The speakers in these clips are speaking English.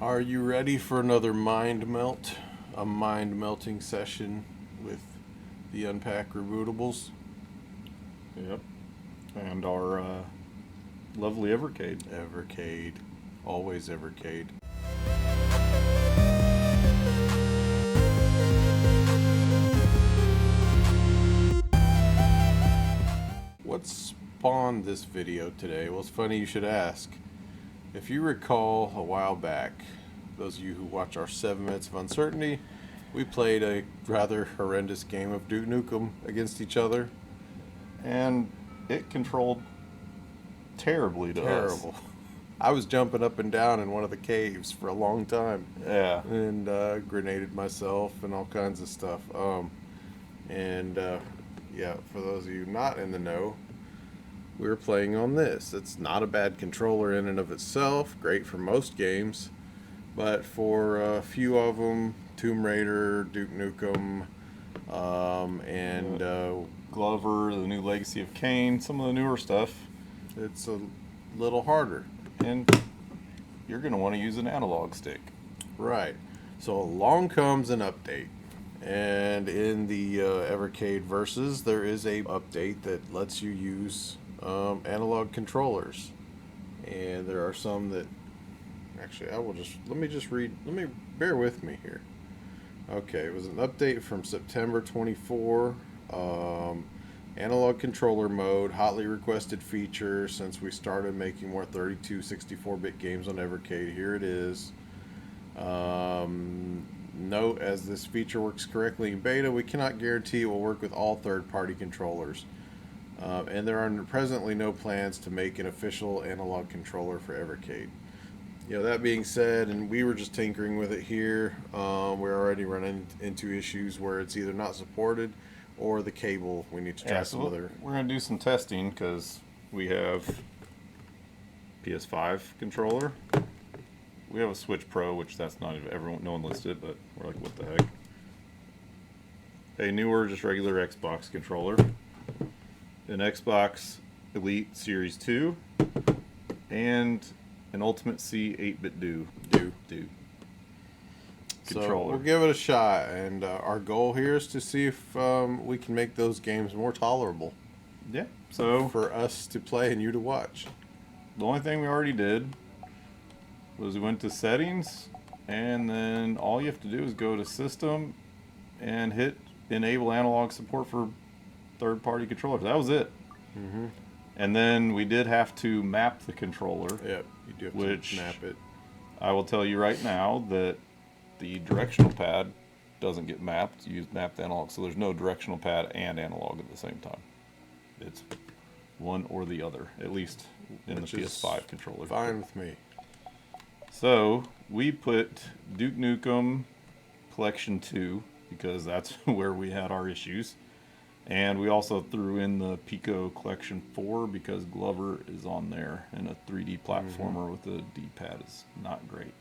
Are you ready for another mind melt? A mind melting session with the Unpack Rebootables? Yep. And our lovely Evercade. Evercade. Always Evercade. What spawned this video today? Well, it's funny you should ask. If you recall a while back, those of you who watch our 7 Minutes of Uncertainty, we played a rather horrendous game of Duke Nukem against each other. And it controlled terribly to us. Terrible. I was jumping up and down in one of the caves for a long time. Yeah. And grenaded myself and all kinds of stuff. Yeah, for those of you not in the know, we were playing on this. It's not a bad controller in and of itself. Great for most games. But for a few of them, Tomb Raider, Duke Nukem, Glover, the new Legacy of Kain, some of the newer stuff. It's a little harder. And you're going to want to use an analog stick. Right. So along comes an update. And in the Evercade Versus, there is a update that lets you use analog controllers. And there are some that... Actually, let me bear with me here. Okay, it was an update from September 24. Analog controller mode, hotly requested feature since we started making more 32, 64-bit games on Evercade. Here it is. Note, as this feature works correctly in beta, we cannot guarantee it will work with all third-party controllers. And there are presently no plans to make an official analog controller for Evercade. You know, that being said, and we were just tinkering with it here, we're already running into issues where it's either not supported or the cable. We need to try some other. We're going to do some testing because we have PS5 controller. We have a Switch Pro, which that's not everyone, no one listed, but we're like, what the heck? A newer, just regular Xbox controller, an Xbox Elite Series 2, and an Ultimate C 8-bit do controller. So we'll give it a shot, and our goal here is to see if we can make those games more tolerable. Yeah. So for us to play and you to watch. The only thing we already did was we went to settings, and then all you have to do is go to system and hit enable analog support for third-party controllers. That was it. Mm-hmm. And then we did have to map the controller. Yep, you do have to map it. I will tell you right now that the directional pad doesn't get mapped. You use mapped analog, so there's no directional pad and analog at the same time. It's one or the other, at least in the PS5 controller. Fine with me. So we put Duke Nukem Collection 2 because that's where we had our issues. And we also threw in the Pico Collection 4 because Glover is on there, and a 3D platformer with a D-pad is not great.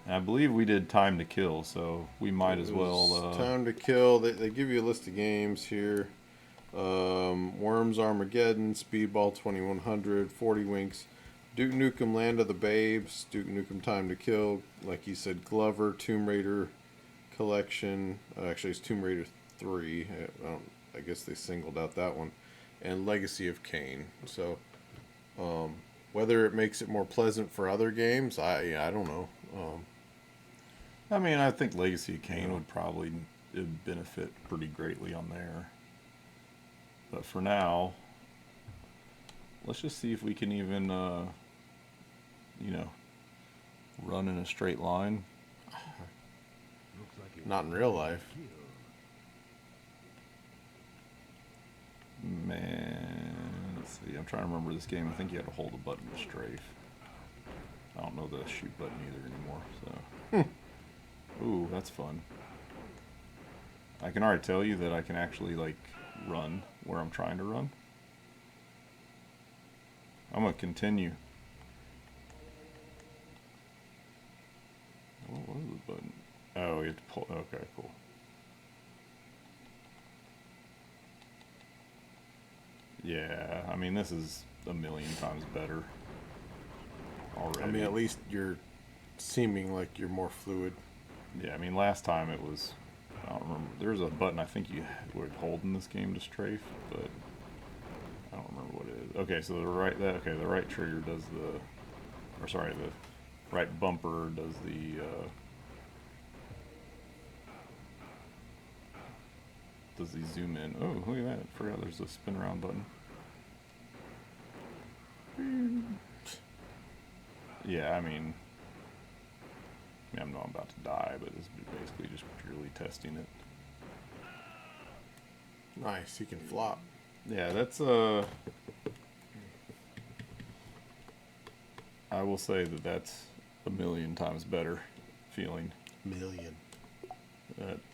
And I believe we did Time to Kill, so we might as well... Time to Kill, they give you a list of games here. Worms Armageddon, Speedball 2100, 40 Winks, Duke Nukem Land of the Babes, Duke Nukem Time to Kill, like you said, Glover, Tomb Raider Collection, actually it's Tomb Raider 3, I guess they singled out that one, and Legacy of Kain. So whether it makes it more pleasant for other games, I don't know. I mean, I think Legacy of Kain would probably benefit pretty greatly on there. But for now, let's just see if we can even, run in a straight line. Not in real life. Man, let's see. I'm trying to remember this game. I think you had to hold a button to strafe. I don't know the shoot button either anymore. So, ooh, that's fun. I can already tell you that I can actually run where I'm trying to run. I'm gonna continue. What was the button? Oh, you have to pull. Okay, cool. Yeah, I mean, this is a million times better already. I mean, at least you're seeming like you're more fluid. Yeah, I mean, last time it was, I don't remember. There's a button I think you would hold in this game to strafe, but I don't remember what it is. Okay, so the right trigger does the, or sorry, the right bumper does the zoom in. Oh, look at that! I forgot there's a spin around button. Yeah, I mean, I know I'm about to die, but it's basically just purely testing it. Nice, you can flop. Yeah, that's I will say that that's a million times better feeling. Million.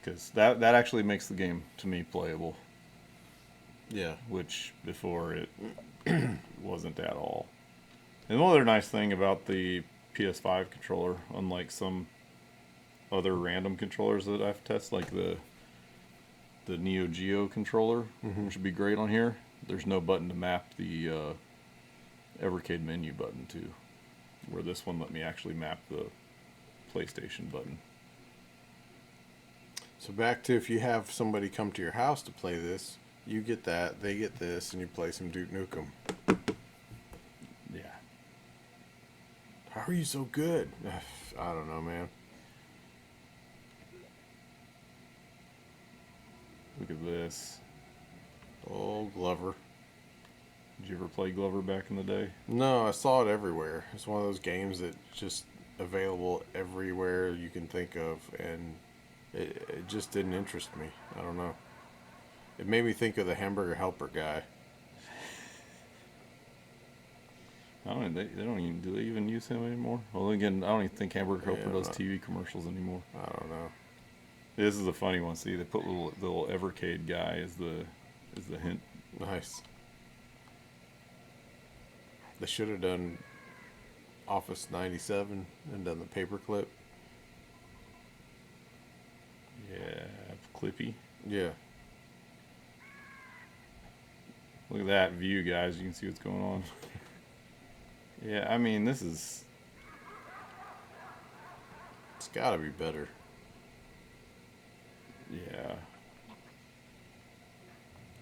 Because that actually makes the game to me playable. Yeah. Which before it wasn't at all. And one other nice thing about the PS5 controller, unlike some other random controllers that I've tested, like the Neo Geo controller, which would be great on here, there's no button to map the Evercade menu button to, where this one let me actually map the PlayStation button. So back to if you have somebody come to your house to play this, you get that, they get this, and you play some Duke Nukem. Yeah. How are you so good? I don't know, man. Look at this. Oh, Glover. Did you ever play Glover back in the day? No, I saw it everywhere. It's one of those games that just available everywhere you can think of, and it just didn't interest me. I don't know. It made me think of the Hamburger Helper guy. I don't. They don't even. Do they even use him anymore? Well, again, I don't even think Hamburger Helper does TV commercials anymore. I don't know. This is a funny one. See, they put the little Evercade guy as the hint. Nice. They should have done Office 97 and done the paperclip. Yeah, Clippy. Yeah. Look at that view, guys. You can see what's going on. Yeah, I mean, this is... It's gotta be better. Yeah.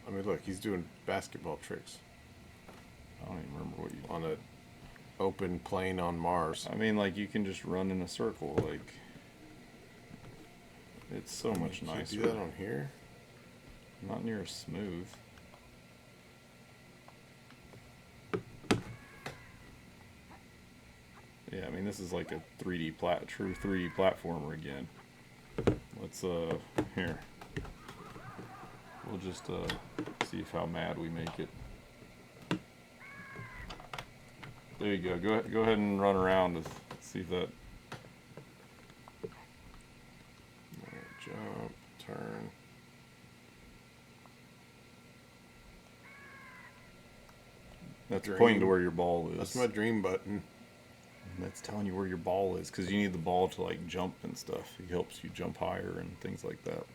I mean, look, he's doing basketball tricks. I don't even remember what you... On a open plane on Mars. I mean, like, you can just run in a circle, like... It's so much nicer. You do that on here? Not near as smooth. Yeah, I mean, this is like a true 3D platformer again. Let's, here. We'll just, see how mad we make it. There you go. Go ahead and run around to see if that... Jump, turn. That's pointing to where your ball is. That's my dream button. That's telling you where your ball is, because you need the ball to like jump and stuff. It helps you jump higher and things like that.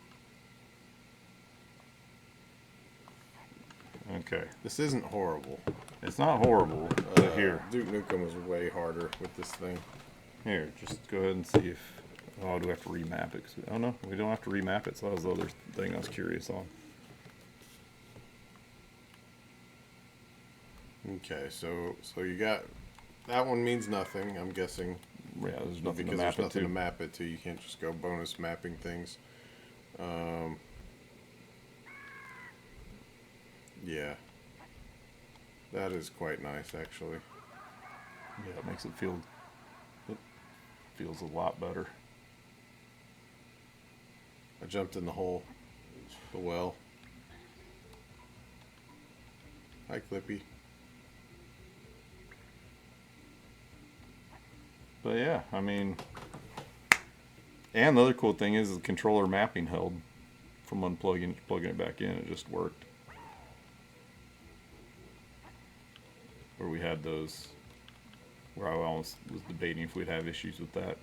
Okay. This isn't horrible. It's not horrible. Here. Duke Nukem was way harder with this thing. Here, just go ahead and see if... Oh, do we have to remap it? Oh, no, we don't have to remap it, so that was the other thing I was curious on. Okay, so you got... That one means nothing, I'm guessing. Yeah, there's nothing to because map there's nothing to map it to. You can't just go bonus mapping things. Yeah. That is quite nice, actually. Yeah, it makes it feels a lot better. I jumped in the hole. The well. Hi, Clippy. But yeah, I mean... And the other cool thing is the controller mapping held from plugging it back in. It just worked. Where we had those... Where I almost was debating if we'd have issues with that.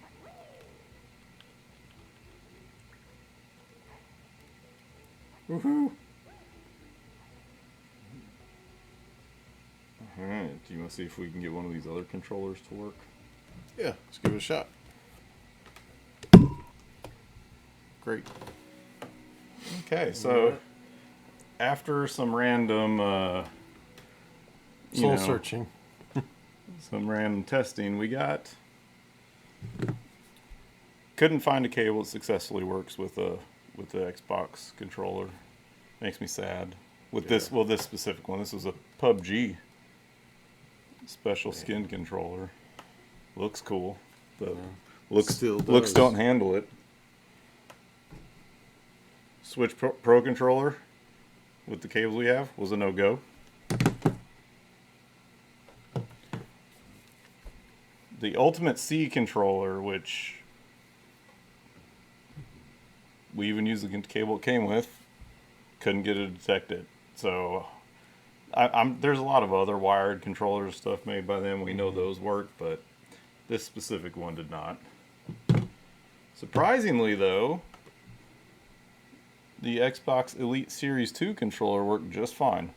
Woohoo! Alright, do you want to see if we can get one of these other controllers to work? Yeah, let's give it a shot. great. Okay, so after some random, Soul searching. some random testing, we couldn't find a cable that successfully works with the Xbox controller. Makes me sad. With this specific one, this was a PUBG special skin controller. Looks cool. The looks don't handle it. Switch Pro controller with the cables we have was a no-go. The Ultimate C controller, which we even used the cable it came with, couldn't get it to detect it. So there's a lot of other wired controllers stuff made by them. We know those work, but this specific one did not. Surprisingly, though, the Xbox Elite Series 2 controller worked just fine.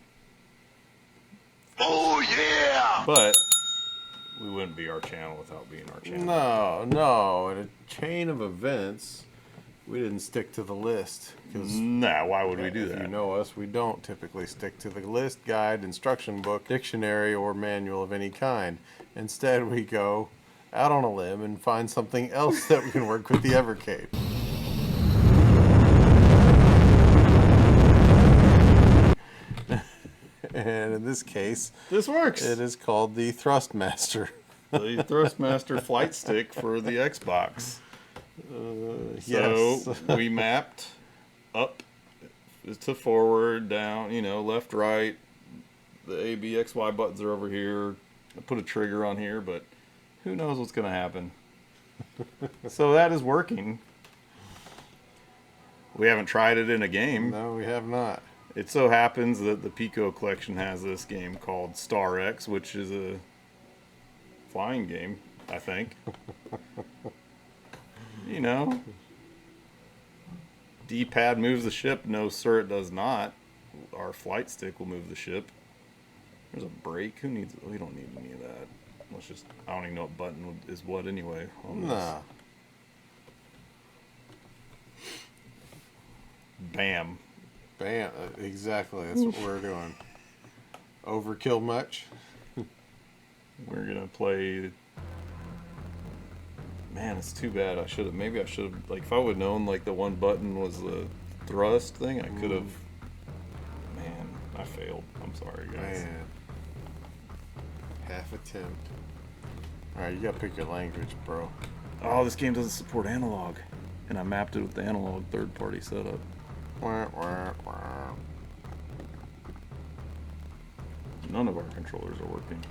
Oh, yeah! But we wouldn't be our channel without being our channel. No. In a chain of events, we didn't stick to the list. Nah, why would we do that? If you know us, we don't typically stick to the list, guide, instruction book, dictionary, or manual of any kind. Instead, we go out on a limb and find something else that we can work with the Evercade. And in this case, This works. it is called the Thrustmaster. The Thrustmaster flight stick for the Xbox. Yes. So we mapped up to forward, down, left, right. The A, B, X, Y buttons are over here. I put a trigger on here, but who knows what's going to happen. So that is working. We haven't tried it in a game. No, we have not. It so happens that the Pico collection has this game called Star X, which is a flying game, I think. D-pad moves the ship. No, sir, it does not. Our flight stick will move the ship. There's a brake. We don't need any of that. I don't even know what button is what anyway. Nah. Bam. Bam. Exactly. That's what we're doing. Overkill much? We're going to play... Man, it's too bad. Maybe I should have, if I would have known, the one button was the thrust thing, I could have... Man, I failed. I'm sorry, guys. Man. Half attempt. Alright, you gotta pick your language, bro. Oh, this game doesn't support analog. And I mapped it with the analog third-party setup. Wah, wah, wah. None of our controllers are working.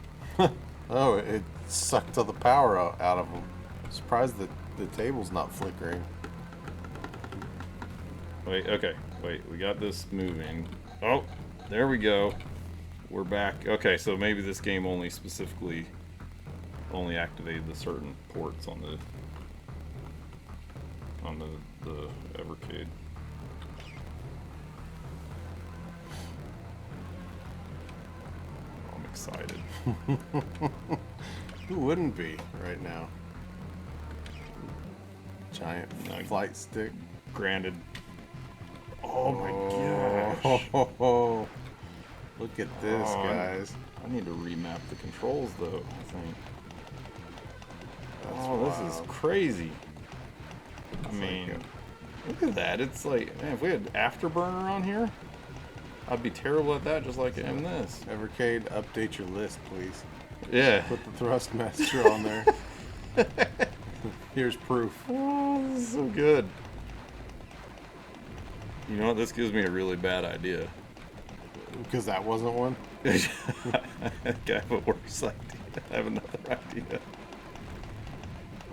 Oh, it sucked all the power out of them. Surprised that the table's not flickering. Wait, we got this moving. Oh, there we go. We're back. Okay, so maybe this game only activated the certain ports on the Evercade. I'm excited. Who wouldn't be right now? Giant flight stick. Granted. Oh my gosh. Oh, look at this, guys. I need to remap the controls though, I think. This is crazy. Look at that. It's man, if we had Afterburner on here, I'd be terrible at that just like I am this. Evercade, update your list, please. Yeah. Put the Thrustmaster on there. Here's proof. Oh, this is so good. You know what? This gives me a really bad idea. Because that wasn't one? I have a worse idea. I have another idea.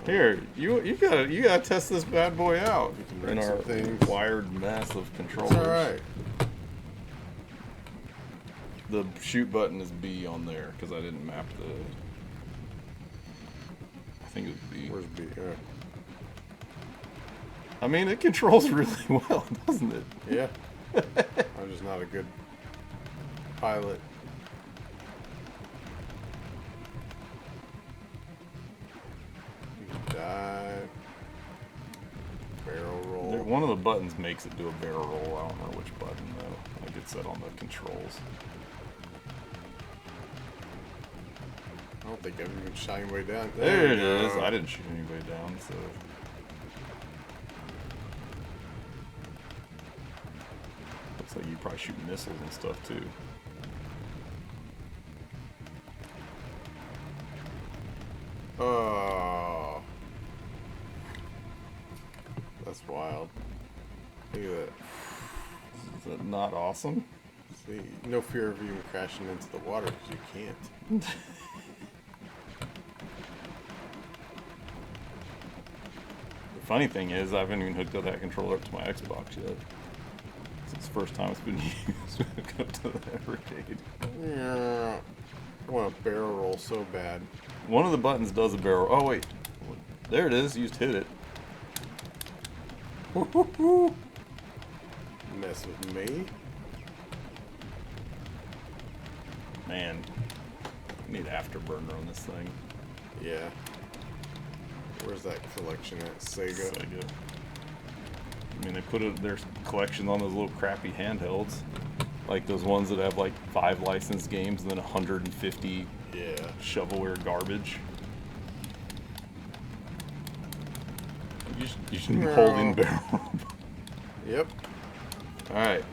Here, you gotta test this bad boy out in our wired massive controllers. It's all right. The shoot button is B on there because I didn't map the. I think it was B. Where's B? It controls really well, doesn't it? Yeah. I'm just not a good pilot. Dive. Barrel roll. one of the buttons makes it do a barrel roll. I don't know which button though. I think it's set on the controls. I don't think I've even shot any way down. There it is. I didn't shoot any way down, so. Looks like you probably shoot missiles and stuff too. Oh, that's wild. Look at that. Is that not awesome? See, no fear of even crashing into the water because you can't. The funny thing is, I haven't even hooked up that controller up to my Xbox yet. It's the first time it's been used to hook up to the Evercade. Yeah, I want a barrel roll so bad. One of the buttons does a barrel. Oh wait, there it is. You just hit it. Mess with me. Man, I need afterburner on this thing. Yeah. Where's that collection at? Sega. Sega. I mean, they put their collection on those little crappy handhelds, like those ones that have like 5 licensed games and then 150 shovelware garbage. You should be holding the barrel. Yep. All right.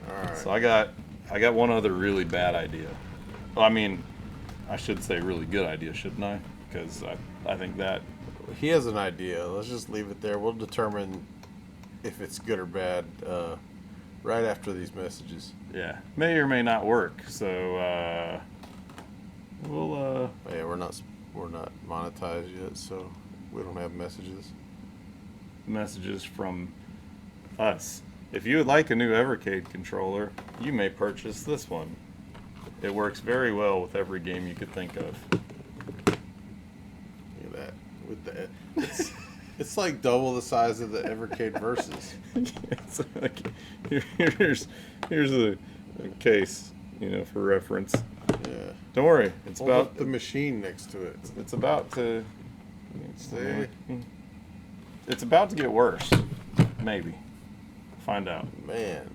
All right. So I got one other really bad idea. Well, I mean, I should say really good idea, shouldn't I? Because I think that He has an idea. Let's just leave it there. We'll determine if it's good or bad right after these messages. yeah may or may not work. So we'll Yeah, we're not monetized yet, so we don't have messages. messages from us. If you would like a new Evercade controller, you may purchase this one. It works very well with every game you could think of. Look at that. With the, it's like double the size of the Evercade Versus. It's like, here's a case, for reference. Yeah. Don't worry, it's Hold about up the machine next to it. it's about to See? it's about to get worse. Maybe. Find out. Man.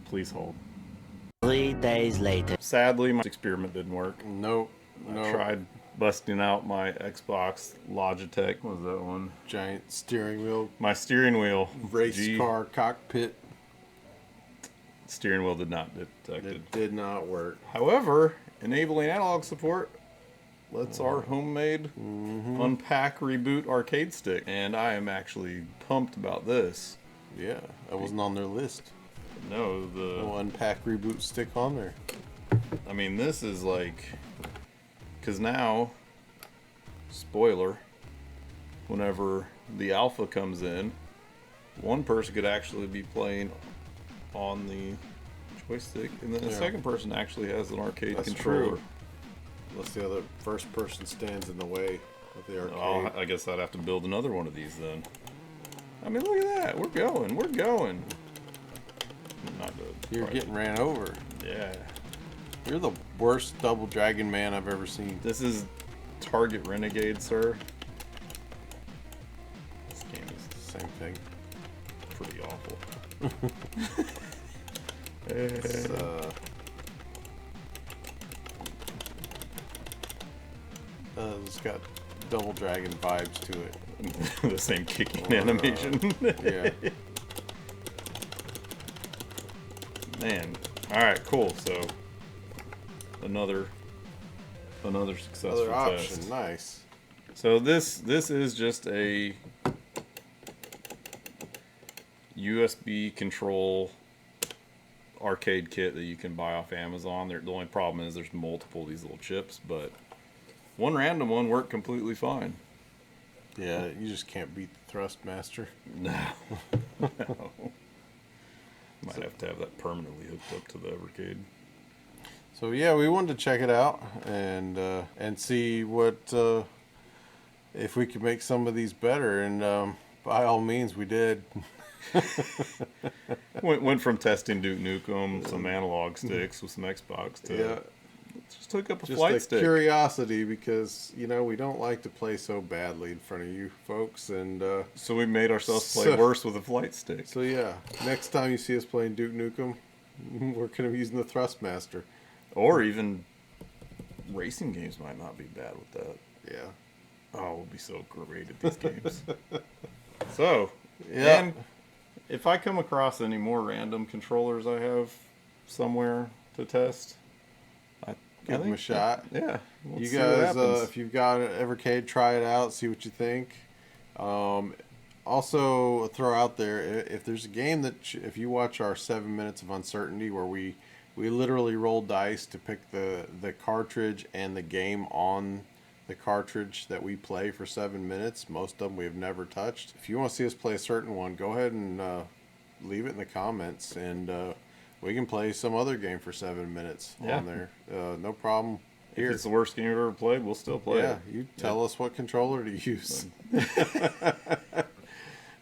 Please hold. 3 days later. Sadly, my experiment didn't work. Nope. I tried busting out my Xbox Logitech. What was that one? Giant steering wheel. My steering wheel. Race car cockpit. Steering wheel did not detect it. It did not work. However, enabling analog support lets our homemade unpack reboot arcade stick. And I am actually pumped about this. Yeah, that wasn't on their list. No, No unpack reboot stick on there. I mean, this is like, because now, spoiler, whenever the alpha comes in, one person could actually be playing on the joystick, and then the second person actually has an arcade controller. True. Unless the other first person stands in the way of the arcade. Oh, I guess I'd have to build another one of these then. I mean, look at that. We're going. Not the You're getting ran over. Yeah. You're the worst double dragon man I've ever seen. This is Target Renegade, sir. This game is Same thing. pretty awful. It's, it's got double dragon vibes to it. The same kicking animation. Yeah. Man. Alright, cool. So another successful Other option. test. Nice. So this is just a USB control arcade kit that you can buy off Amazon. The only problem is there's multiple of these little chips, but one random one worked completely fine. Yeah, you just can't beat the Thrustmaster. No. No. Might have to have that permanently hooked up to the Evercade. So yeah, we wanted to check it out and see what if we could make some of these better, and by all means we did. Went from testing Duke Nukem, some analog sticks with some Xbox to Just hook up a Just flight a stick. curiosity because, we don't like to play so badly in front of you folks. And So we made ourselves play So- worse with a flight stick. so, yeah, next time you see us playing Duke Nukem, we're going to be using the Thrustmaster. Or even racing games might not be bad with that. Yeah. Oh, we'll be so great at these games. So, Yeah. and if I come across any more random controllers I have somewhere to test, Give them a shot. Yeah. We'll You see what guys, happens. if you've got an Evercade, try it out, see what you think. Also, throw out there if there's a game that if you watch our 7 minutes of uncertainty, where we literally roll dice to pick the cartridge and the game on the cartridge that we play for 7 minutes. Most of them we have never touched. If you want to see us play a certain one, go ahead and leave it in the comments, and we can play some other game for 7 minutes Yeah. on there. No problem. If Here. it's the worst game you've ever played, we'll still play Yeah, it. you tell us what controller to use.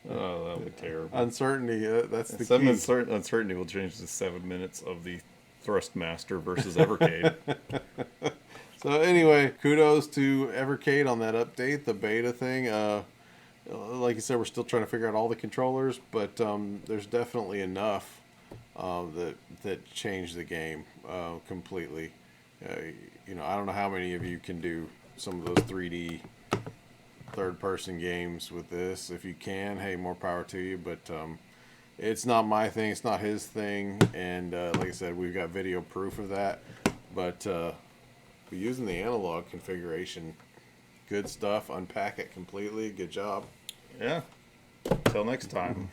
Oh, that would be terrible. Uncertainty, that's the Seven key. uncertainty will change to 7 minutes of the Thrustmaster versus Evercade. So anyway, kudos to Evercade on that update, the beta thing. Like you said, we're still trying to figure out all the controllers, but there's definitely enough that changed the game completely. I don't know how many of you can do some of those 3D third-person games with this. If you can, hey, more power to you. But it's not my thing. It's not his thing. And like I said, we've got video proof of that. But using the analog configuration, good stuff. Unpack it completely. Good job. Yeah. Till next time.